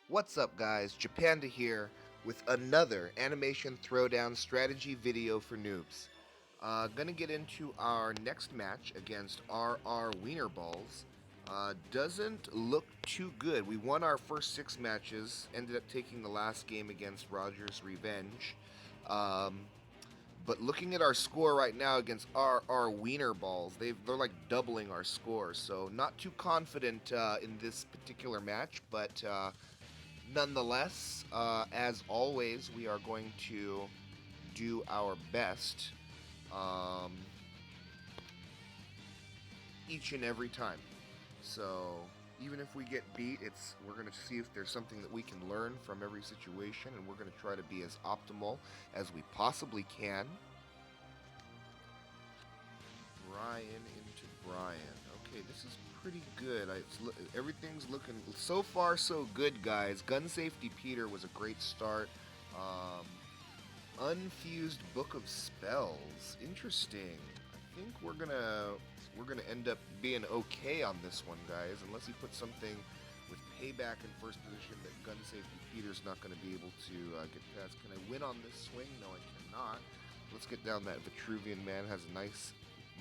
What's up, guys? Panda here with another animation throwdown strategy video for noobs. Gonna get into our next match against RR Weinerballz. Doesn't look too good. We won our first 6 matches, ended up taking the last game against Rogers Revenge. Um, but looking at our score right now against our Weinerballz, they're like doubling our score. So not too confident in this particular match, but nonetheless, as always, we are going to do our best um, each and every time. So even if we get beat, we're going to see if there's something that we can learn from every situation, and we're going to try to be as optimal as we possibly can. Brian into Brian. Okay, this is pretty good. Everything's looking so far so good, guys. Gun Safety Peter was a great start. Um, Unfused Book of Spells. Interesting. I think we're gonna end up being okay on this one, guys. Unless he puts something with payback in first position that Gun Safety Peter's not gonna be able to get past. Can I win on this swing? No, I cannot. Let's get down that Vitruvian Man. Has a nice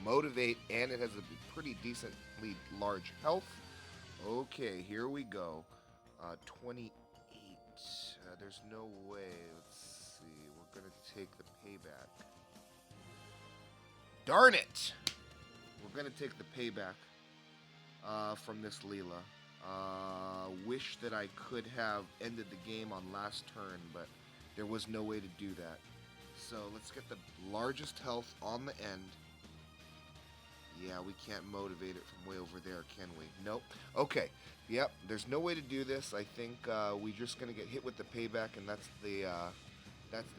motivate, and it has a pretty decently large health. Okay, here we go. 28. There's no way. Let's see. We're going to take the payback. Darn it! We're going to take the payback from this Leela. Wish that I could have ended the game on last turn, but there was no way to do that. So let's get the largest health on the end. Yeah, we can't motivate it from way over there, can we? Nope. Okay. Yep. There's no way to do this. I think we're just gonna get hit with the payback, and that's the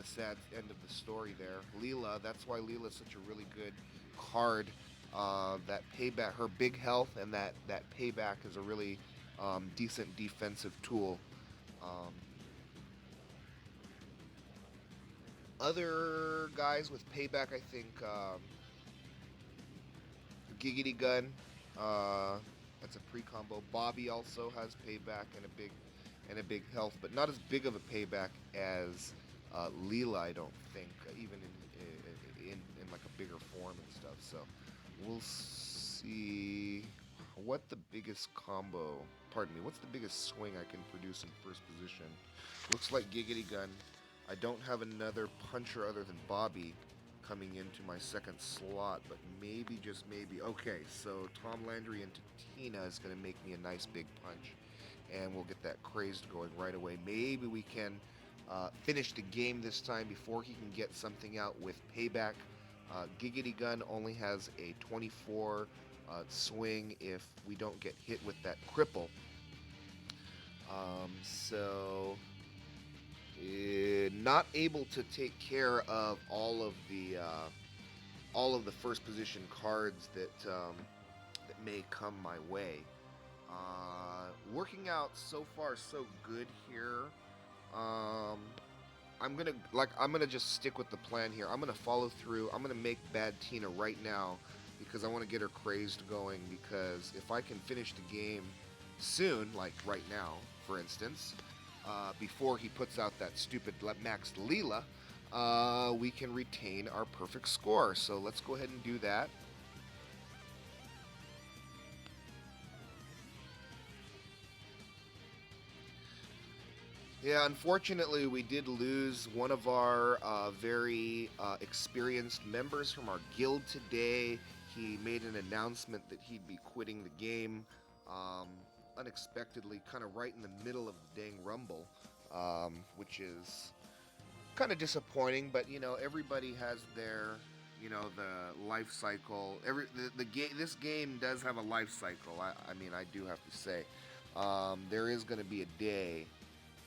sad end of the story there. Leela. That's why Leela's such a really good card. That payback, her big health, and that payback is a really decent defensive tool. Um, Other guys with payback, I think. Giggity Gun. Uh, that's a pre-combo. Bobby also has payback and a big health, but not as big of a payback as Leela, I don't think. Even in like a bigger form and stuff. So we'll see what the biggest combo. Pardon me. What's the biggest swing I can produce in first position? Looks like Giggity Gun. I don't have another puncher other than Bobby coming into my second slot, but maybe, just maybe. Okay, so Tom Landry into Tina is going to make me a nice big punch, and we'll get that crazed going right away. Maybe we can finish the game this time before he can get something out with payback. Giggity Gun only has a 24 swing if we don't get hit with that cripple. So not able to take care of all of the first position cards that may come my way. Working out so far so good here. Um, I'm gonna just stick with the plan here. I'm gonna follow through. I'm gonna make Bad Tina right now because I want to get her crazed going. Because if I can finish the game soon, like right now, for instance, before he puts out that stupid maxed Leela, we can retain our perfect score. So let's go ahead and do that. Yeah, unfortunately, we did lose one of our very experienced members from our guild today. He made an announcement that he'd be quitting the game um, unexpectedly, kind of right in the middle of the dang rumble, which is kind of disappointing. But everybody has their the life cycle. The game. This game does have a life cycle. I mean, I do have to say, there is going to be a day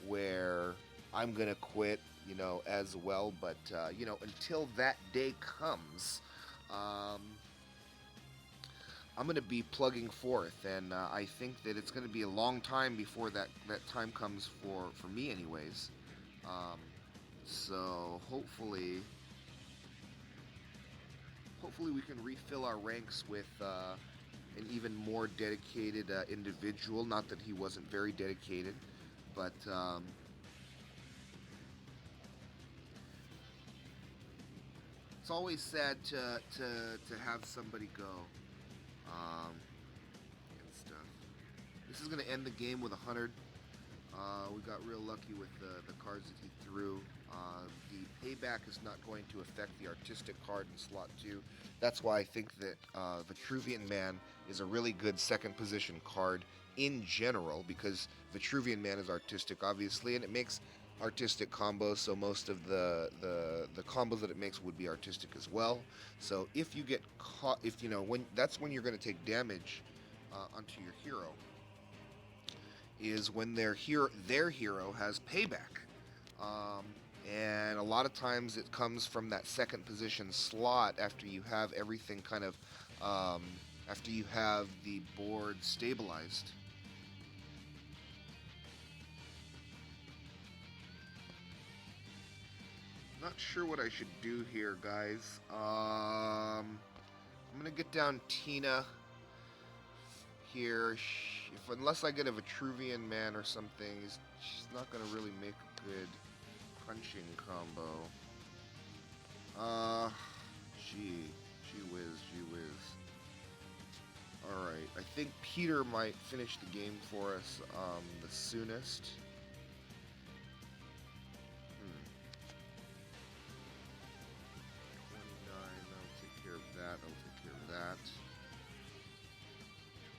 where I'm gonna quit, as well. But until that day comes, um, I'm gonna be plugging forth, and I think that it's gonna be a long time before that time comes for me, anyways. Um, so hopefully we can refill our ranks with an even more dedicated individual. Not that he wasn't very dedicated, But it's always sad to have somebody go um, and stuff. This is going to end the game with 100. We got real lucky with the cards that he threw. The payback is not going to affect the artistic card in slot 2. That's why I think that Vitruvian Man is a really good second position card in general, because Vitruvian Man is artistic, obviously, and it makes artistic combos, so most of the combos that it makes would be artistic as well. So if you get caught, if you know, when that's when you're going to take damage onto your hero, is when their hero has payback. Um, and a lot of times it comes from that second position slot after you have everything kind of after you have the board stabilized. Not sure what I should do here, guys. I'm gonna get down Tina here. If unless I get a Vitruvian Man or something, she's not gonna really make a good crunching combo. Gee whiz. Alright, I think Peter might finish the game for us the soonest. 29, I'll take care of that, I'll take care of that.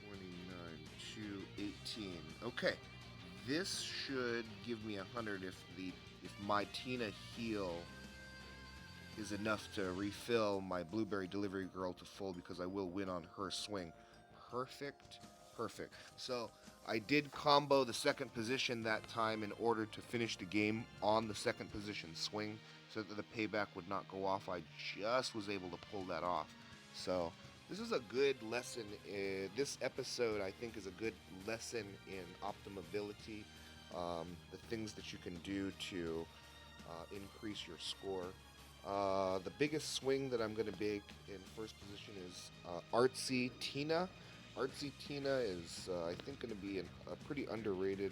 29, 2, 18. Okay, this should give me 100 if my Tina heal is enough to refill my Blueberry Delivery Girl to full, because I will win on her swing. Perfect. So I did combo the second position that time in order to finish the game on the second position swing, so that the payback would not go off. I just was able to pull that off. So this is a good lesson. This episode, I think, is a good lesson in optimability, the things that you can do to increase your score. The biggest swing that I'm going to make in first position is Artsy Tina. Artsy Tina is, I think, going to be a pretty underrated,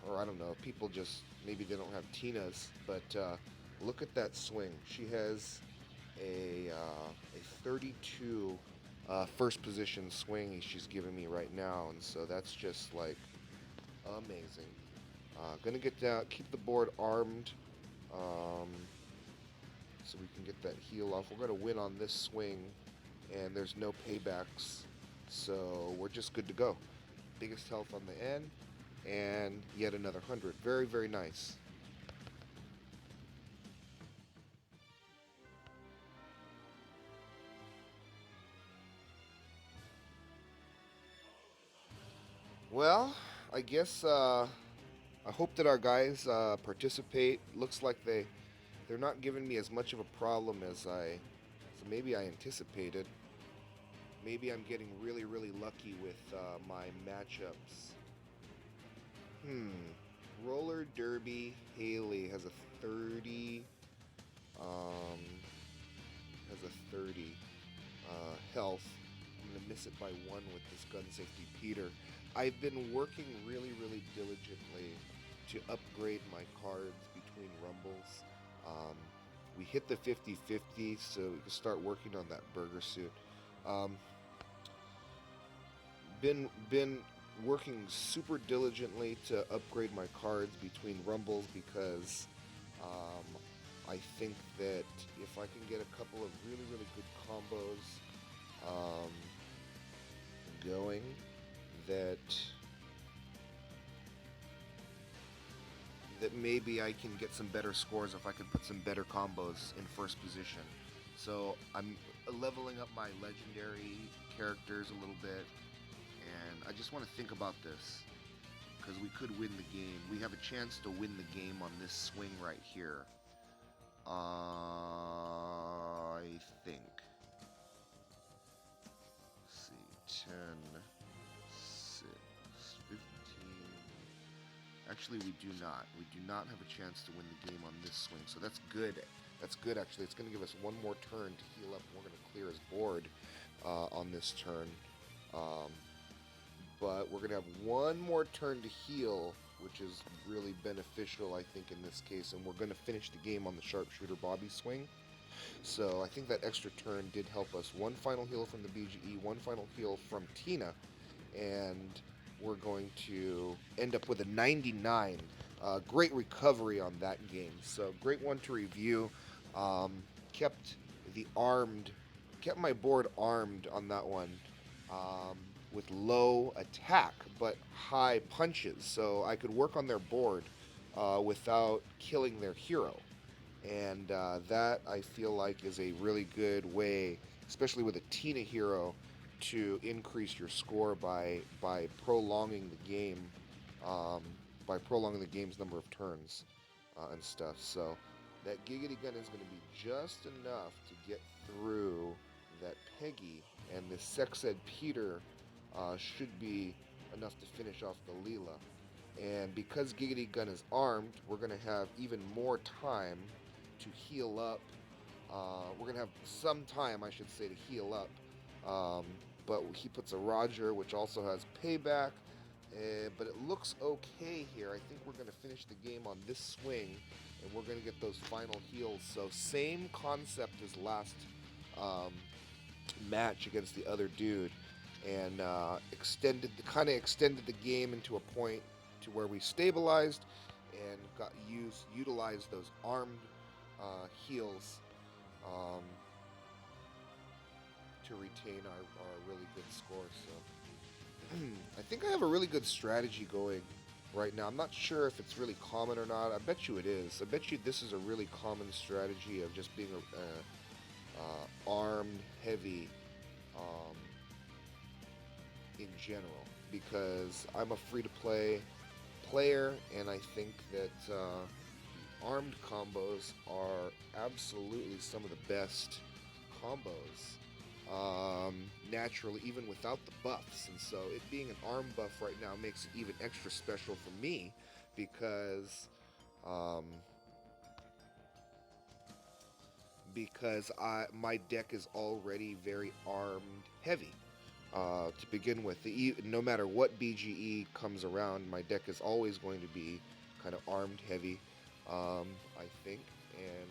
or I don't know, people just, maybe they don't have Tinas, but look at that swing. She has a 32 first position swing she's giving me right now, and so that's just like amazing. Gonna get down, keep the board armed, so we can get that heal off. We're gonna win on this swing, and there's no paybacks, so we're just good to go. Biggest health on the end, and yet another 100. Very nice. Well, I guess I hope that our guys participate. Looks like they're not giving me as much of a problem as so maybe I anticipated. Maybe I'm getting really lucky with my matchups. Roller Derby Haley has a 30. Um, has a 30 health. I'm gonna miss it by 1 with this gun safety Peter. I've been working really diligently to upgrade my cards between rumbles. We hit the 50-50, so we can start working on that burger suit. Been working super diligently to upgrade my cards between rumbles, because I think that if I can get a couple of really good combos going, that maybe I can get some better scores if I can put some better combos in first position. So I'm leveling up my legendary characters a little bit, and I just want to think about this, because we could win the game. We have a chance to win the game on this swing right here. I think. Let's see, 10, 6, 15. Actually, we do not. We do not have a chance to win the game on this swing, so that's good. That's good, actually. It's going to give us one more turn to heal up, and we're going to clear his board on this turn. But we're going to have one more turn to heal which is really beneficial, I think, in this case. And we're going to finish the game on the sharpshooter Bobby swing. So I think that extra turn did help us. One final heal from the BGE, one final heal from Tina, and we're going to end up with a 99. Great recovery on that game. So great one to review. Um, kept the armed, kept my board armed on that one. Um, with low attack but high punches, so I could work on their board without killing their hero. And that I feel like is a really good way, especially with a Tina hero, to increase your score by prolonging the game, um, by prolonging the game's number of turns and stuff. So that Giggity Gun is going to be just enough to get through that Peggy, and the Sex Ed Peter should be enough to finish off the Leela. And because Giggity Gun is armed, we're going to have even more time to heal up. We're going to have some time, I should say, to heal up. But he puts a Roger, which also has payback. But it looks okay here. I think we're going to finish the game on this swing, and we're going to get those final heals. So same concept as last match against the other dude, and kind of extended the game into a point to where we stabilized and utilized those armed heals to retain our really good score. So I think I have a really good strategy going right now. I'm not sure if it's really common or not. I bet you it is. I bet you this is a really common strategy of just being a armed heavy in general, because I'm a free-to-play player, and I think that armed combos are absolutely some of the best combos naturally, even without the buffs. And so it being an arm buff right now makes it even extra special for me, because my deck is already very armed heavy to begin with. No matter what BGE comes around, my deck is always going to be kind of armed heavy, I think, and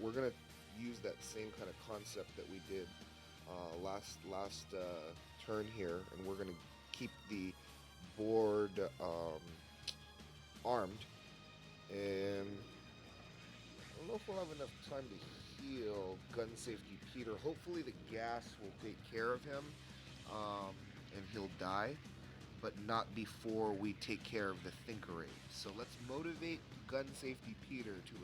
we're gonna use that same kind of concept that we did last turn here, and we're gonna keep the board armed. And I don't know if we'll have enough time to heal Gun Safety Peter. Hopefully the gas will take care of him, and he'll die, but not before we take care of the Thinkerade. So let's motivate Gun Safety Peter to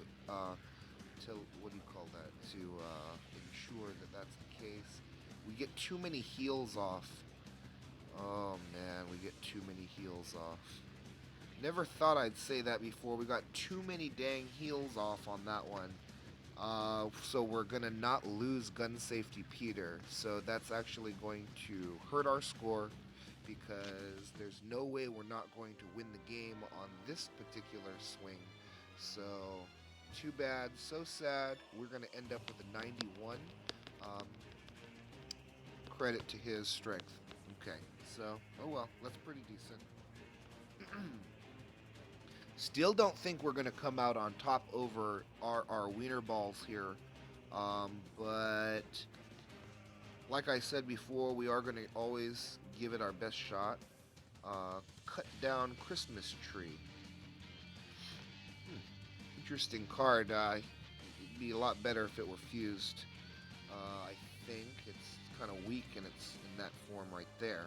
what do you call that? To ensure that that's the case. We get too many heals off. Oh man, we get too many heals off. Never thought I'd say that before. We got too many dang heals off on that one. So we're going to not lose Gun Safety Peter. So that's actually going to hurt our score, because there's no way we're not going to win the game on this particular swing. So too bad, so sad. We're going to end up with a 91. Credit to his strength. Okay, so, oh well, that's pretty decent. Still don't think we're going to come out on top over our Weinerballz here. But like I said before, we are going to always give it our best shot. Cut down Christmas tree. Interesting card. It'd be a lot better if it were fused. I think it's kind of weak, and it's in that form right there.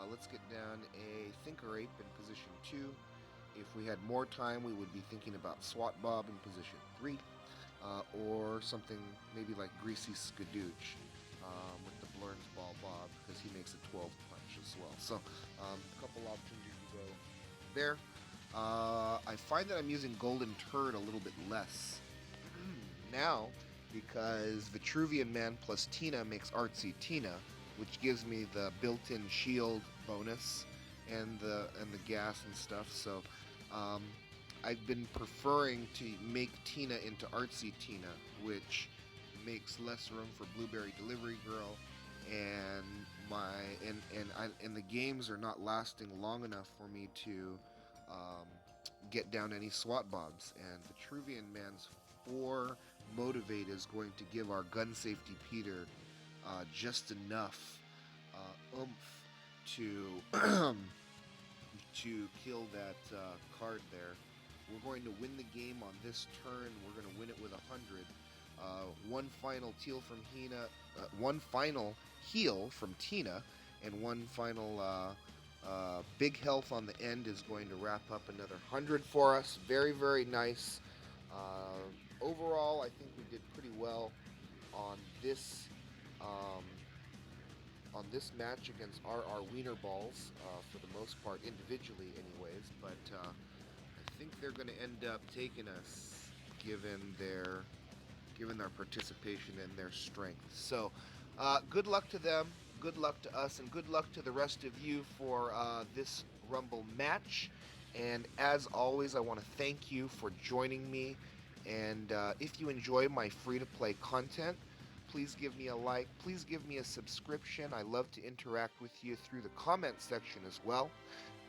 Let's get down a Thinker Ape in position 2. If we had more time, we would be thinking about Swat Bob in position 3, or something maybe like Greasy Skadooch with the Blurns Ball Bob, because he makes a 12 punch as well. So a couple options you can go there. I find that I'm using Golden Turd a little bit less now, because Vitruvian Man plus Tina makes Artsy Tina, which gives me the built-in shield bonus and the gas and stuff. So I've been preferring to make Tina into Artsy Tina, which makes less room for Blueberry Delivery Girl, and the games are not lasting long enough for me to um, get down any SWAT bombs. And the Vitruvian Man's 4 motivate is going to give our gun safety Peter just enough oomph to to kill that card there. We're going to win the game on this turn. We're going to win it with 100. One final teal from one final heal from Tina, and one final big health on the end is going to wrap up another 100 for us. Very, very nice. Overall, I think we did pretty well on this um, match against RR Weinerballz, for the most part, individually, anyways. But I think they're going to end up taking us, given their participation and their strength. So, good luck to them. Good luck to us, and good luck to the rest of you for this Rumble match. And as always, I want to thank you for joining me. And if you enjoy my free to play content, please give me a like. Please give me a subscription. I love to interact with you through the comment section as well.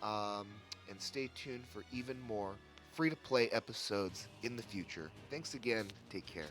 Um, and stay tuned for even more free to play episodes in the future. Thanks again. Take care.